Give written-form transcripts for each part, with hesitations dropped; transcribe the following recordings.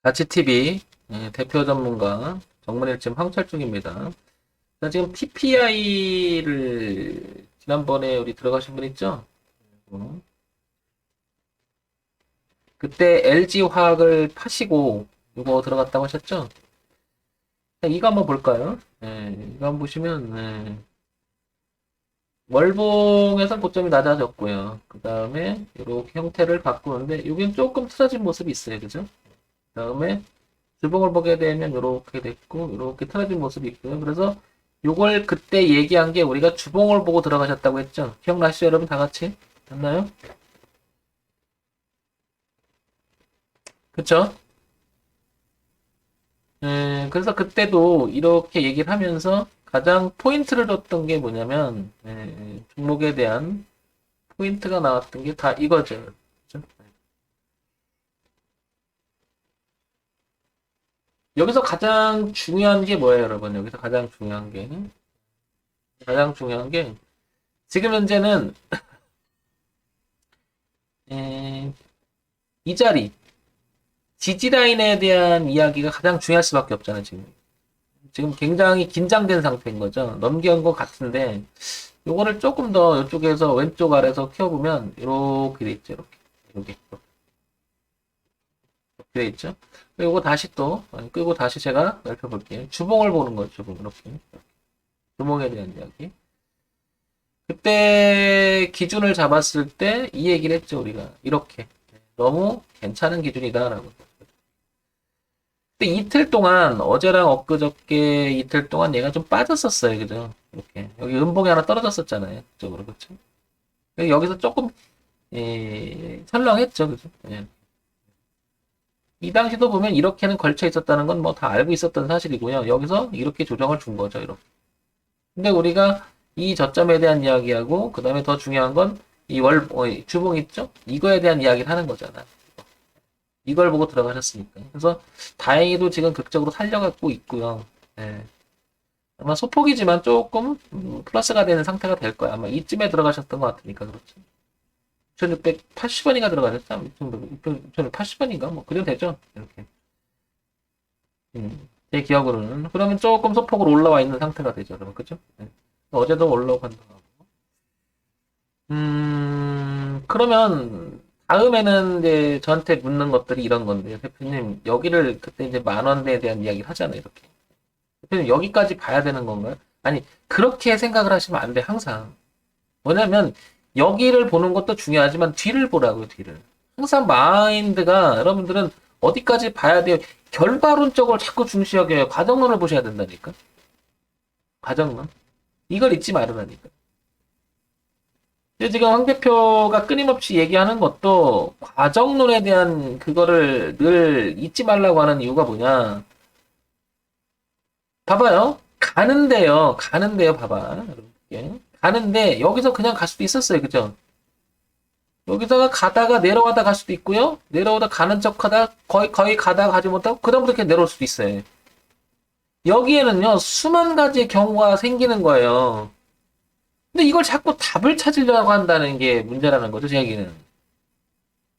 가치TV 대표 전문가 정문일침 황철중입니다. 자, 지금 TPI를 지난번에 우리 들어가신 분 있죠? 그때 LG화학을 파시고 이거 들어갔다고 하셨죠? 자, 이거 한번 볼까요? 이거 한번 보시면 월봉에서 고점이 낮아졌고요. 그 다음에 이렇게 형태를 바꾸는데 여기는 조금 틀어진 모습이 있어요. 그죠? 그 다음에 주봉을 보게 되면 이렇게 됐고 이렇게 틀어진 모습이 있고요. 그래서 요걸 그때 얘기한 게 우리가 주봉을 보고 들어가셨다고 했죠. 기억나시죠, 여러분? 다 같이 맞나요? 그쵸? 그래서 그때도 이렇게 얘기를 하면서 가장 포인트를 줬던 게 뭐냐면 종목에 대한 포인트가 나왔던 게 다 이거죠. 그쵸? 여기서 가장 중요한 게 뭐예요, 여러분? 여기서 가장 중요한 게 지금 현재는 에, 이 자리 지지라인에 대한 이야기가 가장 중요할 수밖에 없잖아요, 지금. 지금 굉장히 긴장된 상태인 거죠. 넘겨온 것 같은데, 요거를 조금 더 이쪽에서 왼쪽 아래에서 키워보면, 이렇게 돼 있죠, 이렇게 돼 있죠. 요거 다시 또, 끄고 다시 제가 넓혀볼게요. 주봉을 보는 거죠, 주봉, 이렇게. 주봉에 대한 이야기. 그때 기준을 잡았을 때, 이 얘기를 했죠, 우리가. 이렇게. 너무 괜찮은 기준이다라고. 근데 이틀 동안 어제랑 엊그저께 이틀 동안 얘가 좀 빠졌었어요, 그죠? 이렇게 여기 음봉이 하나 떨어졌었잖아요, 그쪽으로 그렇죠? 여기서 조금 설렁했죠, 그죠? 예. 이 당시도 보면 이렇게는 걸쳐 있었다는 건 뭐 다 알고 있었던 사실이고요. 여기서 이렇게 조정을 준 거죠, 이렇게. 근데 우리가 이 저점에 대한 이야기하고 그 다음에 더 중요한 건 이 주봉 있죠? 이거에 대한 이야기를 하는 거잖아. 이걸 보고 들어가셨으니까. 그래서 다행히도 지금 극적으로 살려갖고 있고요. 예. 아마 소폭이지만 조금 플러스가 되는 상태가 될 거야. 아마 이쯤에 들어가셨던 것 같으니까 그렇죠. 2680원인가 들어가셨죠? 2680원인가? 뭐 그래도 되죠. 이렇게. 제 기억으로는. 그러면 조금 소폭으로 올라와 있는 상태가 되죠. 그러면 그죠? 예. 어제도 올라오고 한다고. 그러면 다음에는 이제 저한테 묻는 것들이 이런 건데요. 대표님, 여기를 그때 이제 만 원대에 대한 이야기를 하잖아요. 이렇게. 대표님, 여기까지 봐야 되는 건가요? 아니, 그렇게 생각을 하시면 안 돼, 항상. 뭐냐면, 여기를 보는 것도 중요하지만 뒤를 보라고요, 뒤를. 항상 마인드가 여러분들은 어디까지 봐야 돼요? 결과론적으로 자꾸 중시 여겨요. 과정론을 보셔야 된다니까. 과정론. 이걸 잊지 말으라니까. 근데 지금 황 대표가 끊임없이 얘기하는 것도 과정론에 대한 그거를 늘 잊지 말라고 하는 이유가 뭐냐. 봐봐요. 가는데요. 봐봐. 이렇게. 가는데 여기서 그냥 갈 수도 있었어요. 그죠? 여기다가 가다가 내려가다 갈 수도 있고요. 내려오다 가는 척 하다 거의 가다가 가지 못하고 그다음부터 그냥 내려올 수도 있어요. 여기에는요. 수만 가지의 경우가 생기는 거예요. 근데 이걸 자꾸 답을 찾으려고 한다는 게 문제라는 거죠. 제 얘기는.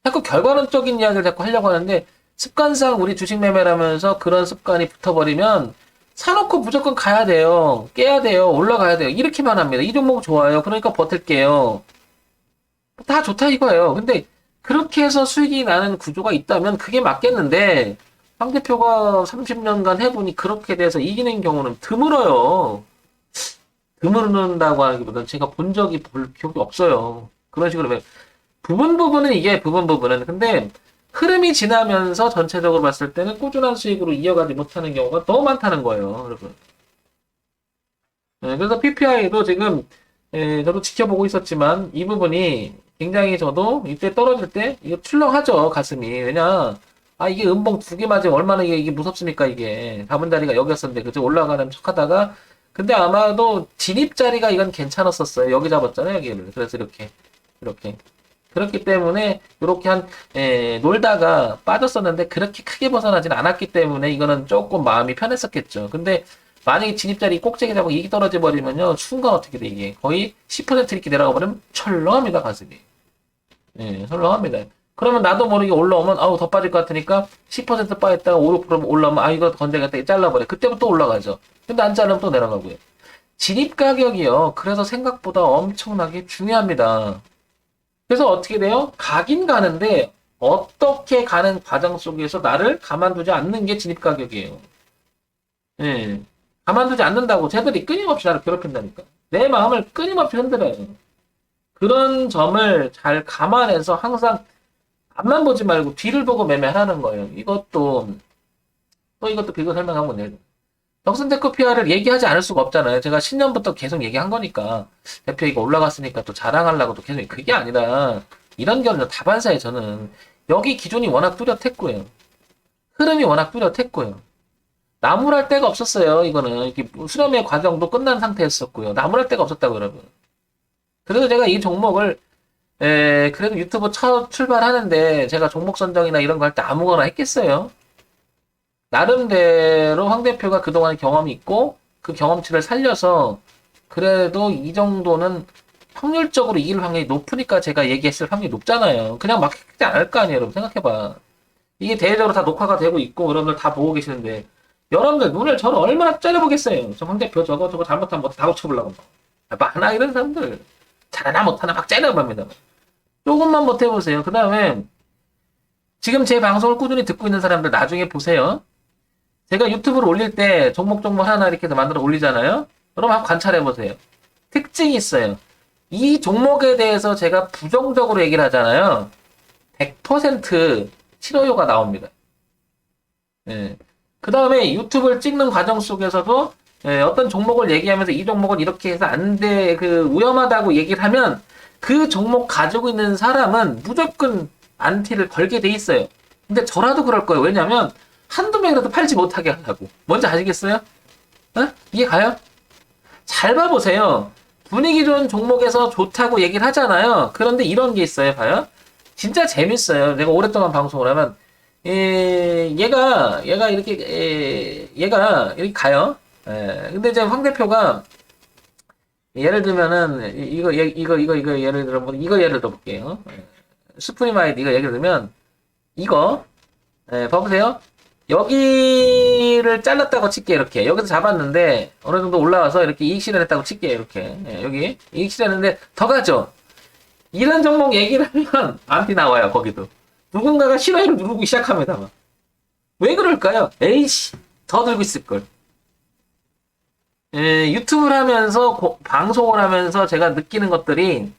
자꾸 결과론적인 이야기를 자꾸 하려고 하는데 습관상 우리 주식 매매를 하면서 그런 습관이 붙어버리면 사놓고 무조건 가야 돼요. 깨야 돼요. 올라가야 돼요. 이렇게만 합니다. 이 종목 좋아요. 그러니까 버틸게요. 다 좋다 이거예요. 근데 그렇게 해서 수익이 나는 구조가 있다면 그게 맞겠는데 황 대표가 30년간 해보니 그렇게 돼서 이기는 경우는 드물어요. 드물는다고 하기보다는 제가 본 적이 볼 기억이 없어요. 그런 식으로 부분은 이게 부분은 근데 흐름이 지나면서 전체적으로 봤을 때는 꾸준한 수익으로 이어가지 못하는 경우가 너무 많다는 거예요, 여러분. 그래서 PPI도 지금 저도 지켜보고 있었지만 이 부분이 굉장히 저도 이때 떨어질 때 이거 출렁하죠, 가슴이. 왜냐? 아, 이게 음봉 두 개 맞으면 얼마나 이게 무섭습니까, 이게. 잡은 자리가 여기였었는데, 그죠? 올라가는 척 하다가 근데 아마도 진입 자리가 이건 괜찮았었어요. 여기 잡았잖아요, 여기를. 그래서 이렇게. 그렇기 때문에 이렇게 놀다가 빠졌었는데 그렇게 크게 벗어나진 않았기 때문에 이거는 조금 마음이 편했었겠죠. 근데 만약에 진입자리 꼭대기 잡고 이익 떨어져 버리면요 순간 어떻게 돼 이게 거의 10% 이렇게 내려가 버리면 철렁합니다 가슴이. 예, 철렁합니다. 그러면 나도 모르게 올라오면 아우 더 빠질 것 같으니까 10% 빠졌다가 5, 6% 올라오면 아 이거 건져야겠다 잘라버려. 그때부터 또 올라가죠. 근데 안 자르면 또 내려가고요. 진입 가격이요. 그래서 생각보다 엄청나게 중요합니다. 그래서 어떻게 돼요? 가긴 가는데 어떻게 가는 과정 속에서 나를 가만두지 않는 게 진입 가격이에요. 예. 가만두지 않는다고 쟤들이 끊임없이 나를 괴롭힌다니까. 내 마음을 끊임없이 흔들어요. 그런 점을 잘 감안해서 항상 앞만 보지 말고 뒤를 보고 매매하는 거예요. 이것도 비교 설명하면 돼요. 덕선테크 PR을 얘기하지 않을 수가 없잖아요. 제가 신년부터 계속 얘기한 거니까. 대표 이거 올라갔으니까 또 자랑하려고 또 계속 그게 아니라 이런 경우는 다반사에 저는 여기 기존이 워낙 뚜렷했고요. 흐름이 워낙 뚜렷했고요. 나무랄 데가 없었어요. 이거는 이렇게 수렴의 과정도 끝난 상태였었고요. 나무랄 데가 없었다고 여러분. 그래서 제가 이 종목을 그래도 유튜브 첫 출발하는데 제가 종목 선정이나 이런 거 할 때 아무거나 했겠어요. 나름대로 황 대표가 그동안 경험이 있고 그 경험치를 살려서 그래도 이 정도는 확률적으로 이길 확률이 높으니까 제가 얘기했을 확률이 높잖아요. 그냥 막 했지 않을 거 아니에요, 여러분. 생각해봐. 이게 대외적으로 다 녹화가 되고 있고 여러분들 다 보고 계시는데 여러분들 눈을 저를 얼마나 째려보겠어요. 저 황 대표 저거 잘못하면 뭐 다 고쳐보려고. 많아 이런 사람들. 잘하나 못하나 막 째려봅니다. 조금만 못해보세요. 그 다음에 지금 제 방송을 꾸준히 듣고 있는 사람들 나중에 보세요. 제가 유튜브를 올릴 때 종목 하나 이렇게 해서 만들어 올리잖아요. 그럼 한번 관찰해보세요. 특징이 있어요. 이 종목에 대해서 제가 부정적으로 얘기를 하잖아요. 100% 실효효가 나옵니다. 예. 그 다음에 유튜브를 찍는 과정 속에서도 어떤 종목을 얘기하면서 이 종목은 이렇게 해서 안 돼, 위험하다고 얘기를 하면 그 종목 가지고 있는 사람은 무조건 안티를 걸게 돼 있어요. 근데 저라도 그럴 거예요. 왜냐면 한두 명이라도 팔지 못하게 하려고. 뭔지 아시겠어요? 이해 가요? 잘 봐보세요. 분위기 좋은 종목에서 좋다고 얘기를 하잖아요. 그런데 이런 게 있어요. 봐요. 진짜 재밌어요. 내가 오랫동안 방송을 하면 얘가 이렇게 가요. 근데 이제 황 대표가 예를 들면은 이거 예를 들어 이거 예를 들어볼게요. 수프리마이드 이거 예를 들면 이거 봐보세요. 여기를 잘랐다고 칠게 이렇게 여기서 잡았는데 어느 정도 올라와서 이렇게 이익 실현했다고 칠게 이렇게 여기 이익 실현했는데 더 가죠. 이런 종목 얘기를 하면 안티 나와요. 거기도 누군가가 싫어요를 누르기 시작합니다. 막. 왜 그럴까요? 에이씨 더 들고 있을걸. 유튜브를 하면서 방송을 하면서 제가 느끼는 것들이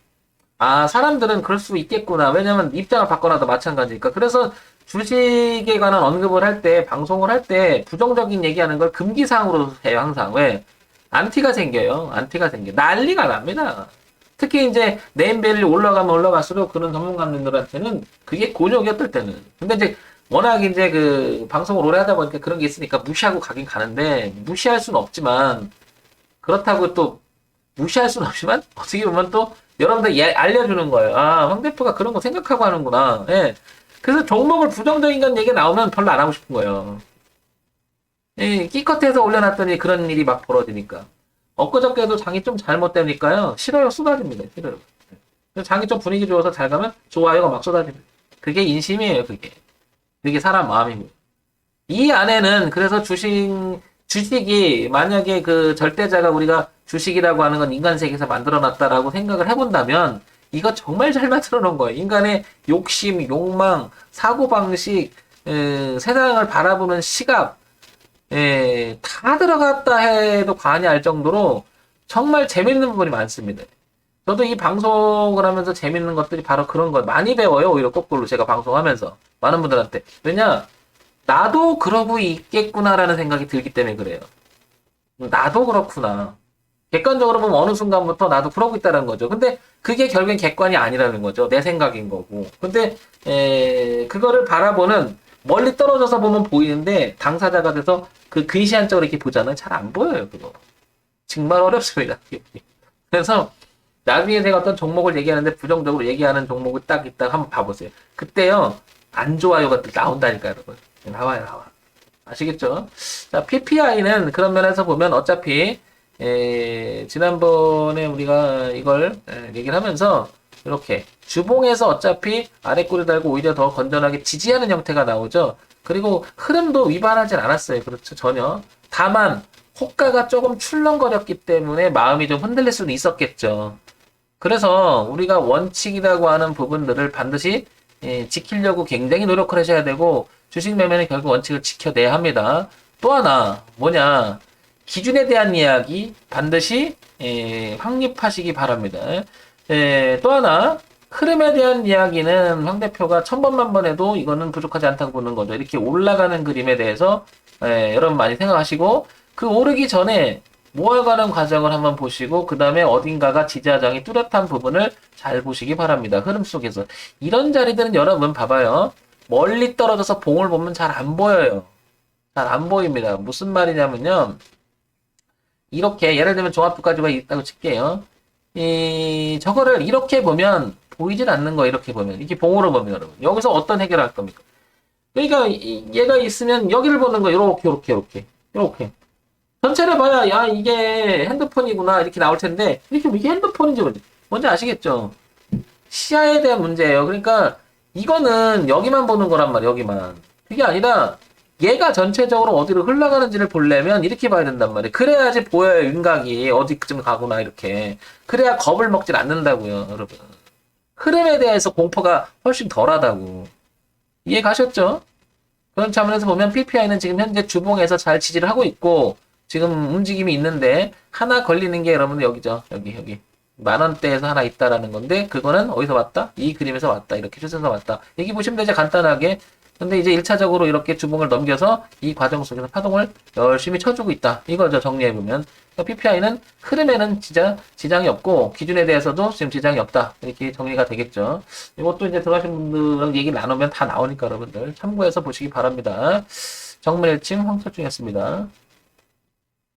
아 사람들은 그럴 수 있겠구나. 왜냐면 입장을 바꿔놔도 마찬가지니까. 그래서 주식에 관한 언급을 할 때 방송을 할 때 부정적인 얘기하는 걸 금기사항으로 해요. 항상. 왜? 안티가 생겨요. 안티가 생겨. 난리가 납니다. 특히 이제 네임밸류 올라가면 올라갈수록 그런 전문가님들한테는 그게 곤욕이었을 때는. 근데 이제 워낙 이제 그 방송을 오래 하다 보니까 그런 게 있으니까 무시하고 가긴 가는데 무시할 수는 없지만 그렇다고 또 무시할 수는 없지만 어떻게 보면 또 여러분들 알려주는 거예요. 아, 황 대표가 그런 거 생각하고 하는구나. 예. 그래서 종목을 부정적인 건 얘기 나오면 별로 안 하고 싶은 거예요. 예, 끼껏해서 올려놨더니 그런 일이 막 벌어지니까. 엊그저께도 장이 좀 잘못되니까요. 싫어요 쏟아집니다. 싫어요. 장이 좀 분위기 좋아서 잘 가면 좋아요가 막 쏟아집니다. 그게 인심이에요. 그게 사람 마음입니다. 이 안에는 그래서 주식이 만약에 그 절대자가 우리가 주식이라고 하는 건 인간 세계에서 만들어놨다라고 생각을 해본다면 이거 정말 잘 만들어 놓은 거예요. 인간의 욕심, 욕망, 사고방식, 세상을 바라보는 시각 다 들어갔다 해도 과언이 알 정도로 정말 재밌는 부분이 많습니다. 저도 이 방송을 하면서 재밌는 것들이 바로 그런 거 많이 배워요. 오히려 거꾸로 제가 방송하면서 많은 분들한테. 왜냐 나도 그러고 있겠구나라는 생각이 들기 때문에 그래요. 나도 그렇구나. 객관적으로 보면 어느 순간부터 나도 그러고 있다는 거죠. 근데 그게 결국엔 객관이 아니라는 거죠. 내 생각인 거고. 근데 그거를 바라보는 멀리 떨어져서 보면 보이는데 당사자가 돼서 그 근시안적으로 이렇게 보잖아요. 잘 안 보여요. 그거. 정말 어렵습니다. 그래서 나중에 제가 어떤 종목을 얘기하는데 부정적으로 얘기하는 종목을 딱 있다가 한번 봐보세요. 그때요. 안 좋아요가 나온다니까요. 여러분. 나와요. 아시겠죠? 자, PPI는 그런 면에서 보면 어차피 지난번에 우리가 이걸 얘기를 하면서 이렇게 주봉에서 어차피 아래 꼬리 달고 오히려 더 건전하게 지지하는 형태가 나오죠. 그리고 흐름도 위반하진 않았어요. 그렇죠. 전혀. 다만 호가가 조금 출렁거렸기 때문에 마음이 좀 흔들릴 수는 있었겠죠. 그래서 우리가 원칙이라고 하는 부분들을 반드시 지키려고 굉장히 노력을 하셔야 되고 주식 매매는 결국 원칙을 지켜내야 합니다. 또 하나 뭐냐 기준에 대한 이야기 반드시 확립하시기 바랍니다. 또 하나 흐름에 대한 이야기는 황 대표가 1000번만 해도 이거는 부족하지 않다고 보는 거죠. 이렇게 올라가는 그림에 대해서 여러분 많이 생각하시고 그 오르기 전에 모아가는 과정을 한번 보시고 그 다음에 어딘가가 지지하장이 뚜렷한 부분을 잘 보시기 바랍니다. 흐름 속에서 이런 자리들은 여러분 봐봐요. 멀리 떨어져서 봉을 보면 잘 안 보여요. 잘 안 보입니다. 무슨 말이냐면요. 이렇게 예를 들면 종합주가지가 있다고 칠게요. 저거를 이렇게 보면 보이질 않는 거 이렇게 보면 이렇게 봉으로 보면 여러분 여기서 어떤 해결을 할 겁니까? 그러니까 얘가 있으면 여기를 보는 거 이렇게 전체를 봐야 야 이게 핸드폰이구나 이렇게 나올 텐데 이렇게 이게 핸드폰인지 뭔지 아시겠죠? 시야에 대한 문제예요. 그러니까 이거는 여기만 보는 거란 말이에요. 여기만. 그게 아니라 얘가 전체적으로 어디로 흘러가는지를 보려면 이렇게 봐야 된단 말이에요. 그래야지 보여요. 윤곽이 어디쯤 가구나 이렇게. 그래야 겁을 먹질 않는다고요. 여러분. 흐름에 대해서 공포가 훨씬 덜하다고. 이해 가셨죠? 그런 차원에서 보면 PPI는 지금 현재 주봉에서 잘 지지를 하고 있고 지금 움직임이 있는데 하나 걸리는 게 여러분들 여기죠. 여기. 10,000원대에서 하나 있다라는 건데 그거는 어디서 왔다? 이 그림에서 왔다. 이렇게 추세에서 왔다. 여기 보시면 되죠. 간단하게. 근데 이제 1차적으로 이렇게 주봉을 넘겨서 이 과정 속에서 파동을 열심히 쳐주고 있다. 이거죠. 정리해보면. PPI는 흐름에는 진짜 지장이 없고 기준에 대해서도 지금 지장이 없다. 이렇게 정리가 되겠죠. 이것도 이제 들어가신 분들랑 얘기 나누면 다 나오니까 여러분들 참고해서 보시기 바랍니다. 정밀일침 황철중이었습니다.